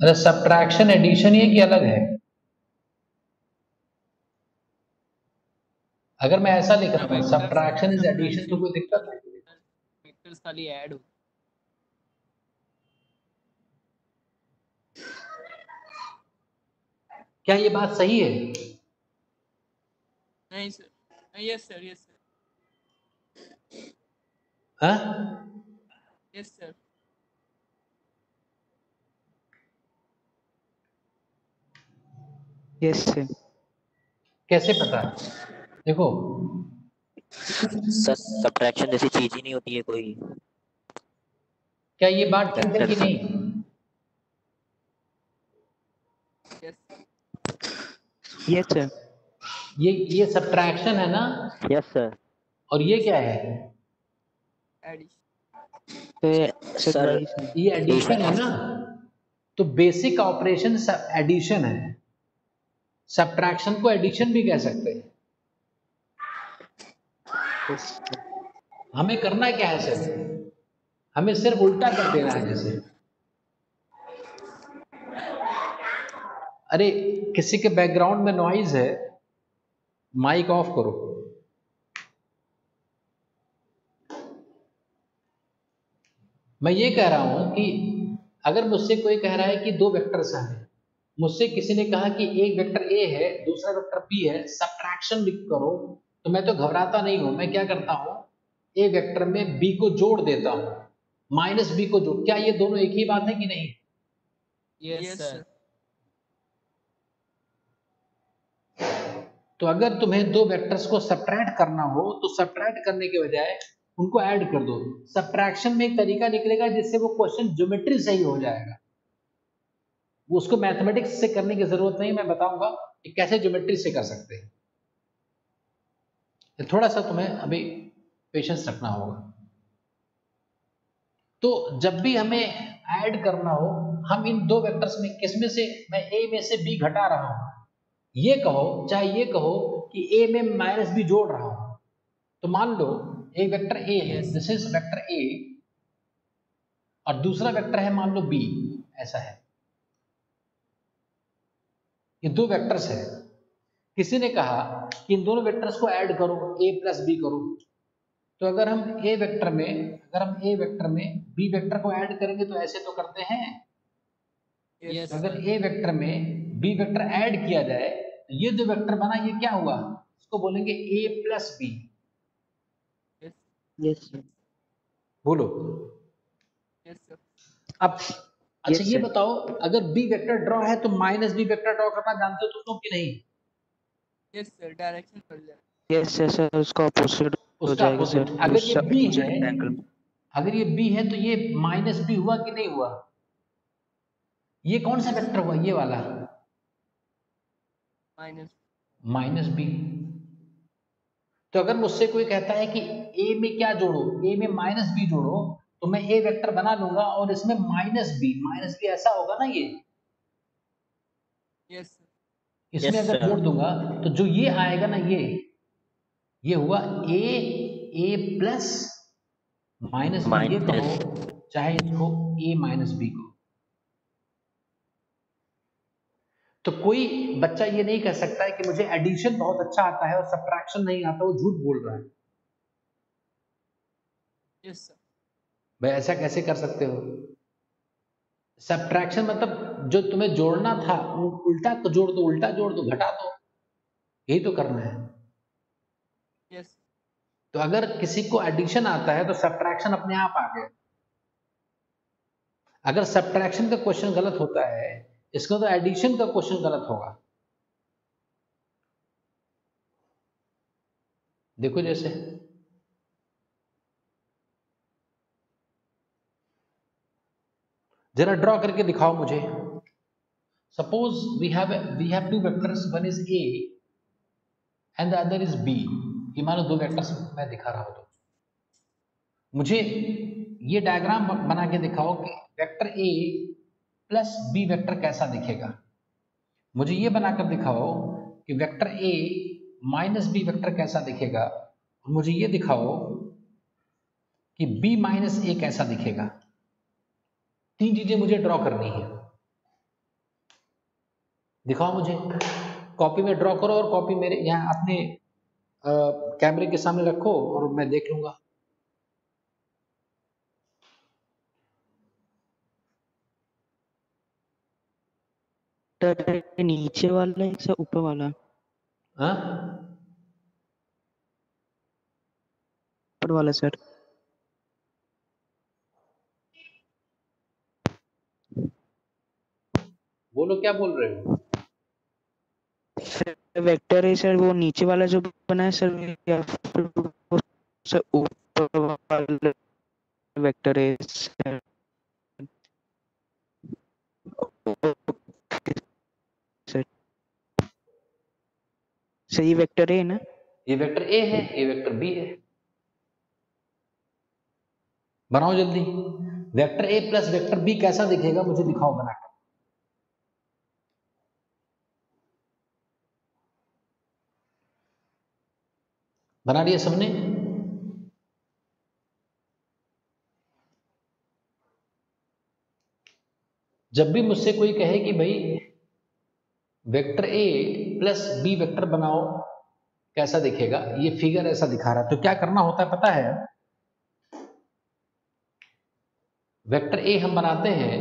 अरे subtraction addition ये कि अलग है? अगर मैं ऐसा लिख रहा हूँ सब्ट्रैक्शन इज एडिशन तो कोई दिक्कत है? वेक्टर्स खाली ऐड हो। क्या ये बात सही है? नहीं sir, yes sir, yes sir, हाँ यस सर। Yes sir. कैसे पता है? देखो सब्ट्रैक्शन जैसी चीज ही नहीं होती है कोई। क्या ये बात ठीक है कि नहीं? Yes sir. ये सब्ट्रैक्शन है ना? Yes sir. और ये क्या है? सर ये एडिशन है ना? तो बेसिक ऑपरेशन एडिशन है, सब्ट्रैक्शन को एडिशन भी कह सकते हैं। हमें करना क्या है सर? हमें सिर्फ उल्टा कर देना है। जैसे अरे किसी के बैकग्राउंड में नॉइज है, माइक ऑफ करो। मैं ये कह रहा हूं कि अगर मुझसे कोई कह रहा है कि दो वेक्टर्स हैं, मुझसे किसी ने कहा कि एक वेक्टर ए है दूसरा वेक्टर बी है, सब्ट्रैक्शन करो, तो मैं तो घबराता नहीं हूं। मैं क्या करता हूं, ए वेक्टर में बी को जोड़ देता हूं, माइनस बी को जोड़। क्या ये दोनों एक ही बात है कि नहीं? Yes sir. तो अगर तुम्हें दो वेक्टर्स को सब्ट्रैक्ट करना हो तो सब्ट्रैक्ट करने के बजाय उनको ऐड कर दो। सब्ट्रैक्शन में एक तरीका निकलेगा जिससे वो क्वेश्चन ज्योमेट्री सही हो जाएगा। वो उसको मैथमेटिक्स से करने की जरूरत नहीं, मैं बताऊंगा कि कैसे ज्योमेट्री से कर सकते हैं। थोड़ा सा तुम्हें अभी पेशेंस रखना होगा। तो जब भी हमें ऐड करना हो, हम इन दो वेक्टर्स में किसमें से, मैं ए में से बी घटा रहा हूं, ये कहो चाहे ये कहो कि ए में माइनस बी जोड़ रहा हूं, तो मान लो एक वेक्टर ए है, दिस इज वेक्टर ए, और दूसरा वेक्टर है मान लो बी, ऐसा है। ये दो वेक्टर्स है। किसी ने कहा कि इन दोनों वेक्टर्स को ऐड करो, ए प्लस बी करो। तो अगर हम ए वेक्टर में बी वेक्टर को ऐड करेंगे तो ऐसे तो करते हैं। yes, अगर ए वेक्टर में बी वेक्टर ऐड किया जाए तो ये जो वेक्टर बना ये क्या हुआ, इसको बोलेंगे ए प्लस बी। Yes sir. बोलो यस सर। अब अच्छा ये बताओ, अगर बी वेक्टर ड्रॉ है तो माइनस बी वेक्टर ड्रॉ करना जानते हो तुम कि नहीं? यस सर, डायरेक्शन बदल जाए। यस सर, उसका अपोजिट हो जाएगा सर। अगर ये बी है, अगर ये बी है तो ये माइनस बी हुआ कि नहीं हुआ? ये कौन सा वेक्टर हुआ, ये वाला माइनस बी। तो अगर मुझसे कोई कहता है कि ए में क्या जोड़ो, ए में माइनस बी जोड़ो, तो मैं ए वेक्टर बना लूंगा और इसमें माइनस बी ऐसा होगा ना ये। यस इसमें अगर जोड़ दूंगा तो जो ये आएगा ना, ये हुआ ए प्लस माइनस बी, ये कहो चाहे इसको ए माइनस बी को। तो कोई बच्चा ये नहीं कह सकता है कि मुझे एडिशन बहुत अच्छा आता है और सब्ट्रैक्शन नहीं आता, वो झूठ बोल रहा है। Yes sir. भाई ऐसा कैसे कर सकते हो? सब्ट्रैक्शन मतलब जो तुम्हें जोड़ना था उल्टा तो जोड़ दो, उल्टा जोड़ दो, घटा दो, यही तो करना है। यस। तो अगर किसी को एडिशन आता है तो सब्ट्रैक्शन अपने आप आ गया। अगर सब्ट्रैक्शन का क्वेश्चन गलत होता है, इसका तो एडिशन का क्वेश्चन गलत होगा। देखो जैसे जरा ड्रॉ करके दिखाओ मुझे। Suppose we have two vectors, one is A and the other is B. ये मानो दो वेक्टर्स मैं दिखा रहा हूं, तो मुझे ये डायग्राम बना के दिखाओ कि vector A plus B vector कैसा दिखेगा। मुझे ये बनाकर दिखाओ कि vector A minus B vector कैसा दिखेगा, और मुझे ये दिखाओ कि बी माइनस ए कैसा दिखेगा। तीन चीजें मुझे ड्रॉ करनी है। दिखाओ मुझे, कॉपी में ड्रॉ करो और कॉपी मेरे यहाँ अपने कैमरे के सामने रखो और मैं देख लूंगा। सर नीचे वाला है सर ऊपर वाला? हाँ ऊपर वाला सर। बोलो क्या बोल रहे हो? सर वेक्टर है सर, वो नीचे वाला जो बना है सर, या फिर वो सर ऊपर वाला वेक्टर है सर? सर सही वेक्टर है ना? ये वेक्टर ए है, ये वेक्टर बी है। बनाओ जल्दी, vector A plus vector B कैसा दिखेगा मुझे दिखाओ बना कर। बना दिया सबने? जब भी मुझसे कोई कहे कि भाई vector A plus B vector बनाओ कैसा दिखेगा, ये फिगर ऐसा दिखा रहा है, तो क्या करना होता है पता है? वेक्टर ए हम बनाते हैं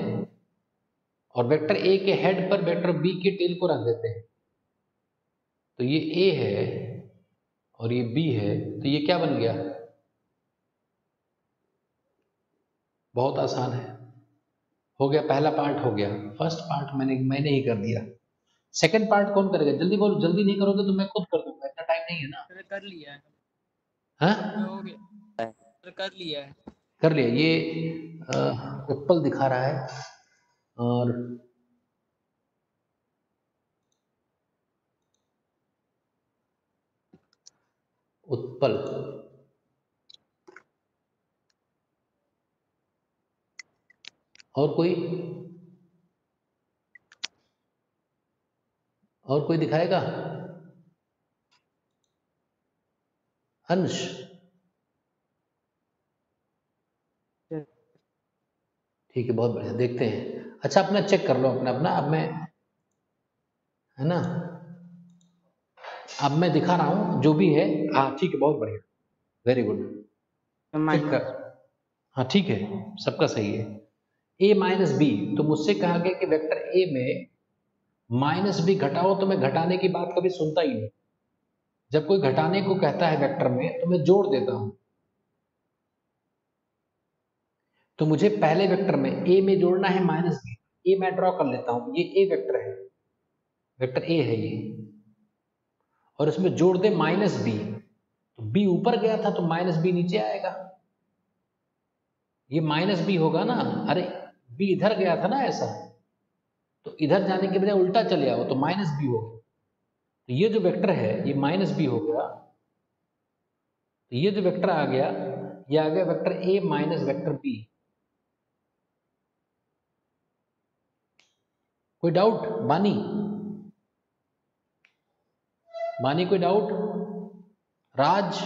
और वेक्टर ए के हेड पर वेक्टर बी के टेल को रख देते हैं। तो ये ए है और ये बी है, तो ये क्या बन गया? बहुत आसान है, हो गया, पहला पार्ट हो गया। फर्स्ट पार्ट मैंने ही कर दिया। सेकंड पार्ट कौन करेगा? जल्दी बोलो, जल्दी नहीं करोगे तो मैं खुद कर दूंगा, इतना टाइम नहीं है ना। सर कर लिया है। हाँ हो गया सर, कर लिया है। कर लिया। ये एप्पल दिखा रहा है और उत्पल, और कोई दिखाएगा? अंश, ठीक है, बहुत बढ़िया, देखते हैं। अच्छा अपना चेक कर लो, अपना अपना, अब मैं, है ना, अब मैं दिखा रहा हूं जो भी है। हाँ ठीक है, बहुत बढ़िया, वेरी गुड, चेक कर। हाँ ठीक है, सबका सही है। ए माइनस बी, तो मुझसे कहा गया कि वेक्टर ए में माइनस बी घटाओ, तो मैं घटाने की बात कभी सुनता ही नहीं। जब कोई घटाने को कहता है वेक्टर में तो मैं जोड़ देता हूं। तो मुझे पहले वेक्टर में ए में जोड़ना है माइनस बी। ए मैं ड्रॉ कर लेता हूं, ये ए वेक्टर है, वेक्टर ए है ये, और इसमें जोड़ दे माइनस बी। तो बी ऊपर गया था तो माइनस बी नीचे आएगा, ये माइनस बी होगा ना। अरे बी इधर गया था ना ऐसा, तो इधर जाने के बजाय उल्टा चले आओ तो माइनस बी हो गया। तो ये जो वेक्टर है ये माइनस बी हो गया। तो ये जो वेक्टर आ गया, ये आ गया vector A minus vector B. कोई डाउट? बानी, बानी कोई डाउट? राज,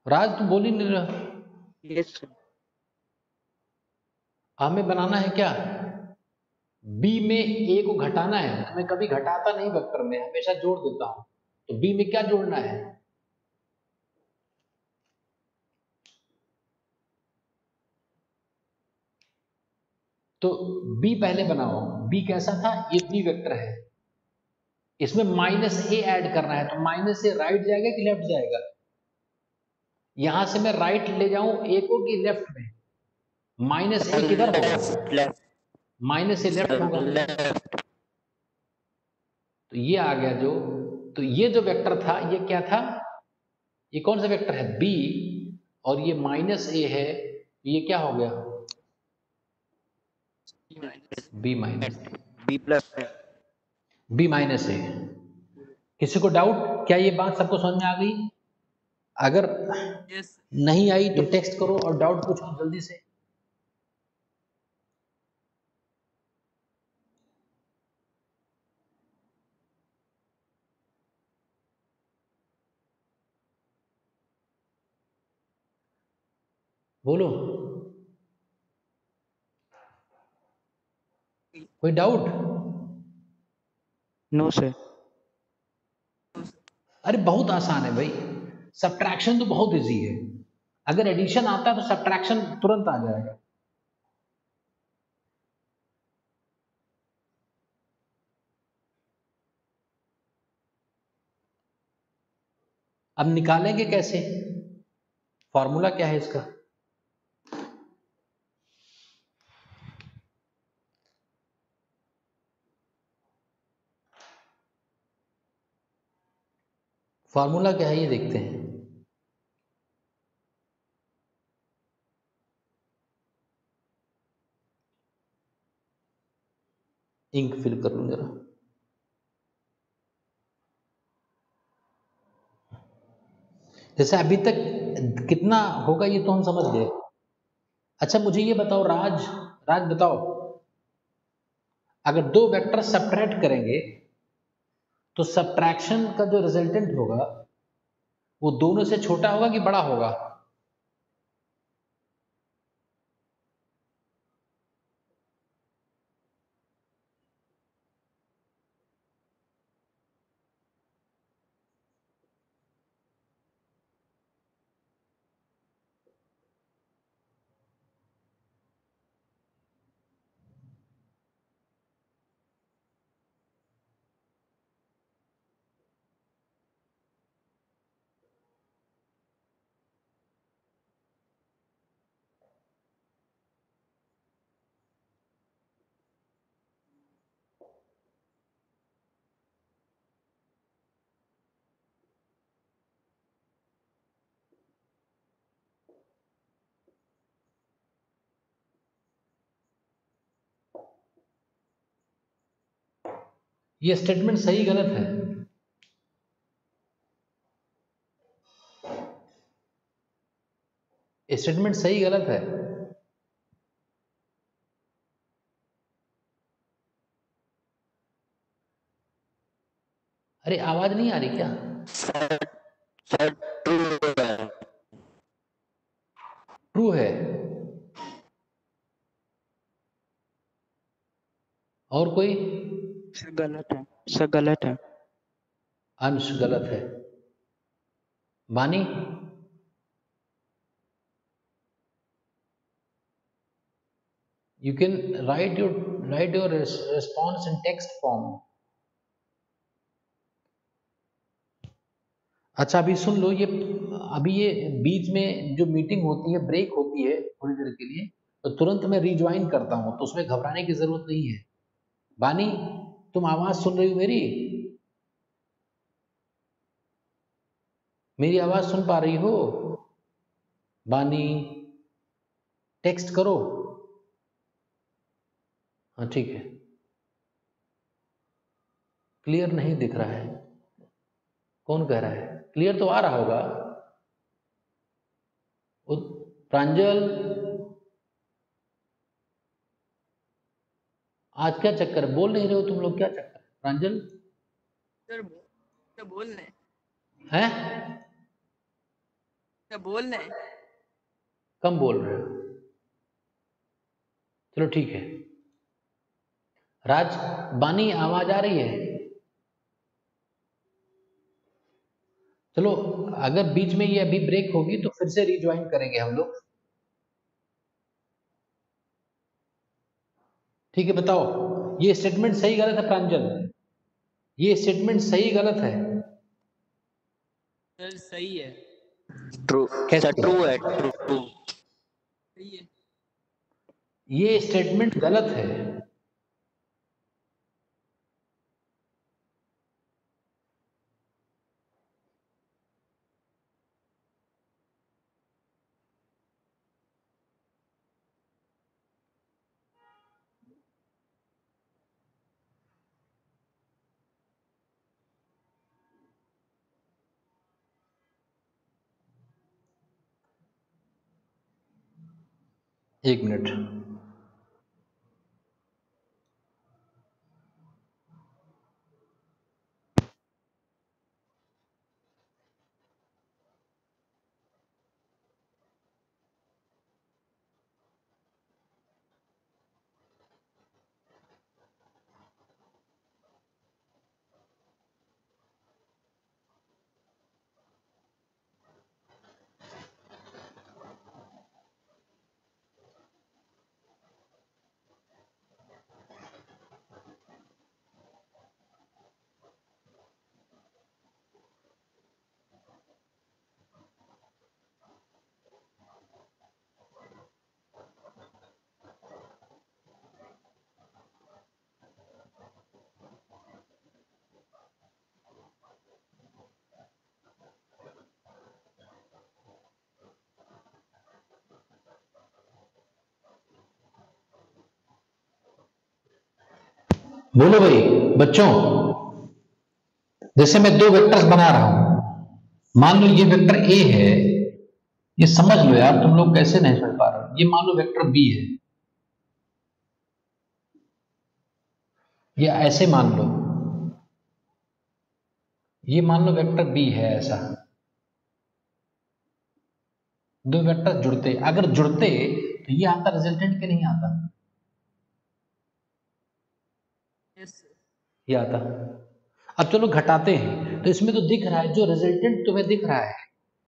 राज तुम बोल ही नहीं रहा। Yes sir. हमें बनाना है क्या? बी में ए को घटाना है, तो मैं कभी घटाता नहीं वेक्टर में, हमेशा जोड़ देता हूं। तो बी में क्या जोड़ना है? तो बी पहले बनाओ। बी कैसा था? ये बी वेक्टर है, इसमें माइनस ए ऐड करना है, तो माइनस ए राइट जाएगा कि लेफ्ट जाएगा? यहां से मैं राइट ले जाऊं ए को कि लेफ्ट में? माइनस ए किधर होगा? लेफ्ट माइनस ए लेफ्ट होगा। लेफ्ट। तो ये आ गया जो, तो ये जो वेक्टर था ये क्या था? ये कौन सा वेक्टर है? बी, और ये माइनस ए है, ये क्या हो गया? B minus, B plus B minus A. किसी को डाउट? क्या ये बात सबको समझ में आ गई? अगर यस नहीं आई तो टेक्स्ट करो और डाउट पूछो जल्दी से। बोलो, कोई डाउट? No sir. अरे बहुत आसान है भाई, सब्ट्रैक्शन तो बहुत इजी है। अगर एडिशन आता है तो सब्ट्रैक्शन तुरंत आ जाएगा। अब निकालेंगे कैसे, फॉर्मूला क्या है इसका? फॉर्मूला क्या है ये देखते हैं। इंक फिल कर लूं जरा। जैसे अभी तक कितना होगा ये तो हम समझ गए। अच्छा मुझे ये बताओ राज, राज बताओ, अगर दो वेक्टर सब्ट्रैक्ट करेंगे तो सब्ट्रैक्शन का जो रिजल्टेंट होगा वो दोनों से छोटा होगा कि बड़ा होगा? ये स्टेटमेंट सही गलत है? स्टेटमेंट सही गलत है? अरे आवाज नहीं आ रही क्या? सर सर ट्रू है। ट्रू है। और कोई? सर गलत है, सर गलत है। अंश गलत है। बानी? You can write your response in text form. अच्छा अभी सुन लो, ये अभी ये बीच में जो मीटिंग होती है, ब्रेक होती है थोड़ी देर के लिए, तो तुरंत मैं रिज्वाइन करता हूँ, तो उसमें घबराने की जरूरत नहीं है। बानी तुम आवाज सुन रही हो मेरी? मेरी आवाज सुन पा रही हो? बानी टेक्स्ट करो। हाँ ठीक है। क्लियर नहीं दिख रहा है? कौन कह रहा है? क्लियर तो आ रहा होगा। प्रांजल आज क्या चक्कर है, बोल नहीं रहे हो तुम लोग, क्या चक्कर है प्रांजल? सर क्या बोलना है? हैं? क्या बोलना है? कम बोल रहे हो? चलो ठीक है। राज, बानी आवाज आ रही है? चलो अगर बीच में ये अभी ब्रेक होगी तो फिर से रिज्वाइन करेंगे हम लोग। ठीक है बताओ, ये स्टेटमेंट सही गलत है प्रांजल? ये स्टेटमेंट सही गलत है? सर सही है। ट्रू सर, कैसे? ट्रू है, ट्रू। सही है। ये स्टेटमेंट गलत है। एक मिनट। बोलो भाई बच्चों, जैसे मैं दो वेक्टर्स बना रहा हूं, मान लो ये वेक्टर ए है, ये समझ लो यार, तुम लोग कैसे नहीं समझ पा रहे हो, ये मान लो वेक्टर बी है, ये ऐसे मान लो, ये मान लो वेक्टर बी है, ऐसा दो वेक्टर जुड़ते, अगर जुड़ते तो ये आता रिजल्टेंट के नहीं आता, यस सर। ये आता। अब चलो घटाते हैं, तो इसमें तो दिख रहा है जो रिजल्टेंट तुम्हें दिख रहा है